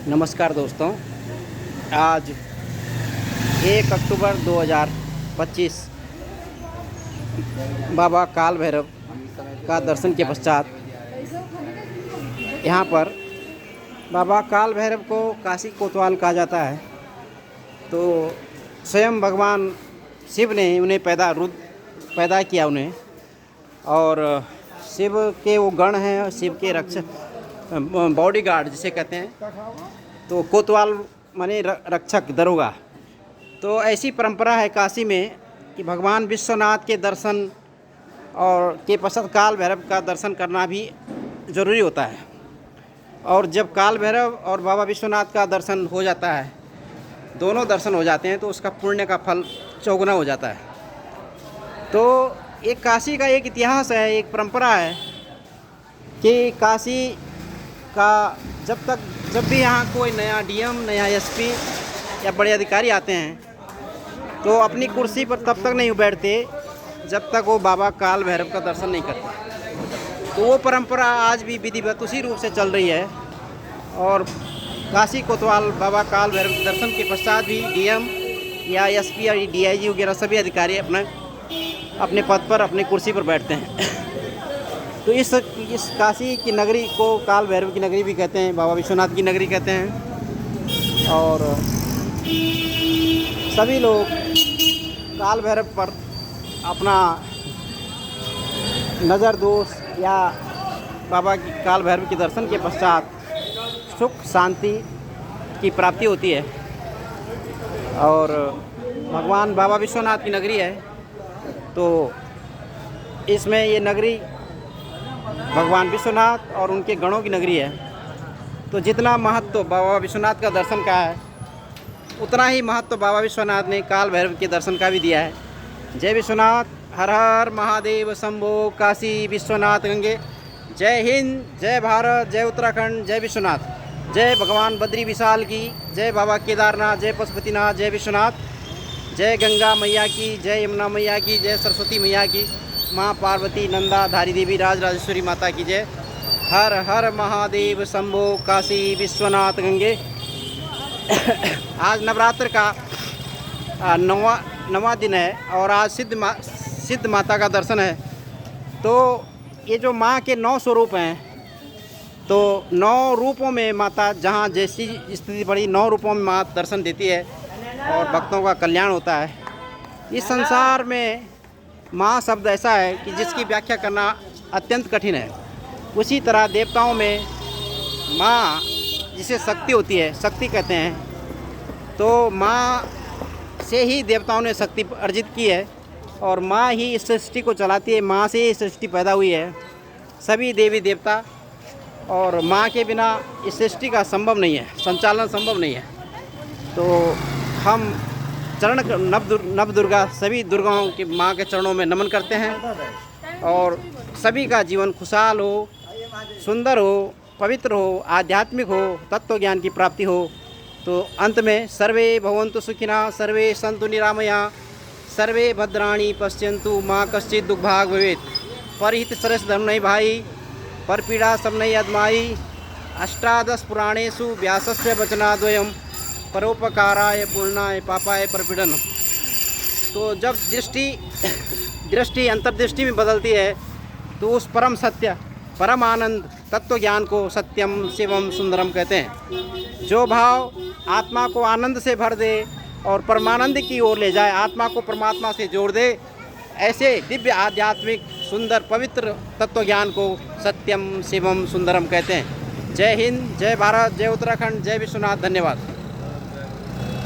नमस्कार दोस्तों, आज 1 अक्टूबर 2025 बाबा काल भैरव का दर्शन के पश्चात यहाँ पर बाबा काल भैरव को काशी कोतवाल कहा जाता है। तो स्वयं भगवान शिव ने उन्हें पैदा किया उन्हें, और शिव के वो गण हैं, शिव के रक्षक बॉडीगार्ड जिसे कहते हैं। तो कोतवाल माने रक्षक, दरोगा। तो ऐसी परंपरा है काशी में कि भगवान विश्वनाथ के दर्शन और के पश्चात काल भैरव का दर्शन करना भी ज़रूरी होता है। और जब काल भैरव और बाबा विश्वनाथ का दर्शन हो जाता है, दोनों दर्शन हो जाते हैं, तो उसका पुण्य का फल चौगुना हो जाता है। तो एक काशी का एक इतिहास है, एक परंपरा है कि काशी का जब भी यहाँ कोई नया डीएम, नया एसपी या बड़े अधिकारी आते हैं, तो अपनी कुर्सी पर तब तक नहीं बैठते जब तक वो बाबा काल भैरव का दर्शन नहीं करते। तो वो परंपरा आज भी विधिवत उसी रूप से चल रही है। और काशी कोतवाल बाबा काल भैरव के दर्शन के पश्चात भी डीएम या एसपी या डीआईजी वगैरह सभी अधिकारी अपने पद पर, अपनी कुर्सी पर बैठते हैं। तो इस काशी की नगरी को काल भैरव की नगरी भी कहते हैं, बाबा विश्वनाथ की नगरी कहते हैं। और सभी लोग काल भैरव पर अपना नज़र दोष या बाबा की काल भैरव के दर्शन के पश्चात सुख शांति की प्राप्ति होती है। और भगवान बाबा विश्वनाथ की नगरी है, तो इसमें ये नगरी भगवान विश्वनाथ और उनके गणों की नगरी है। तो जितना महत्व बाबा विश्वनाथ का दर्शन का है, उतना ही महत्व बाबा विश्वनाथ ने काल भैरव के दर्शन का भी दिया है। जय विश्वनाथ, हर हर महादेव शंभो, काशी विश्वनाथ गंगे। जय हिंद, जय भारत, जय उत्तराखंड, जय विश्वनाथ। जय भगवान बद्री विशाल की, जय बाबा केदारनाथ, जय पशुपतिनाथ, जय विश्वनाथ। जय गंगा मैया की, जय यमुना मैया की, जय सरस्वती मैया की, माँ पार्वती, नंदा, धारी देवी, राजराजेश्वरी माता की जय। हर हर महादेव शंभो, काशी विश्वनाथ गंगे। आज नवरात्र का नवा दिन है और आज सिद्ध माता का दर्शन है। तो ये जो माँ के 9 स्वरूप हैं, तो 9 रूपों में माता, जहाँ जैसी स्थिति पड़ी, 9 रूपों में माँ दर्शन देती है और भक्तों का कल्याण होता है। इस संसार में माँ शब्द ऐसा है कि जिसकी व्याख्या करना अत्यंत कठिन है। उसी तरह देवताओं में माँ जिसे शक्ति होती है, शक्ति कहते हैं। तो माँ से ही देवताओं ने शक्ति अर्जित की है और माँ ही इस सृष्टि को चलाती है। माँ से ही सृष्टि पैदा हुई है, सभी देवी देवता। और माँ के बिना इस सृष्टि का संभव नहीं है, संचालन संभव नहीं है। तो हम नव दुर्गा, सभी दुर्गाओं की माँ के चरणों में नमन करते हैं और सभी का जीवन खुशहाल हो, सुंदर हो, पवित्र हो, आध्यात्मिक हो, तत्व ज्ञान की प्राप्ति हो। तो अंत में सर्वे भवन्तु सुखिनः, सर्वे सन्तु निरामया, सर्वे भद्राणि पश्यन्तु, माँ कश्चित् दुर्भाग् भवेत्। परहित सरस धर्म नहीं भाई, पर पीड़ा सब नहीं अदमाई। अष्टादश पुराणेषु व्यासस्य वचनाद्वयम्, परोपकाराय पूर्णाय पापाय परपीड़न। तो जब दृष्टि अंतर्दृष्टि में बदलती है, तो उस परम सत्य, परम आनंद तत्व ज्ञान को सत्यम शिवम सुंदरम कहते हैं। जो भाव आत्मा को आनंद से भर दे और परमानंद की ओर ले जाए, आत्मा को परमात्मा से जोड़ दे, ऐसे दिव्य आध्यात्मिक सुंदर पवित्र तत्व ज्ञान को सत्यम शिवम सुंदरम कहते हैं। जय हिंद, जय भारत, जय उत्तराखंड, जय विश्वनाथ। धन्यवाद।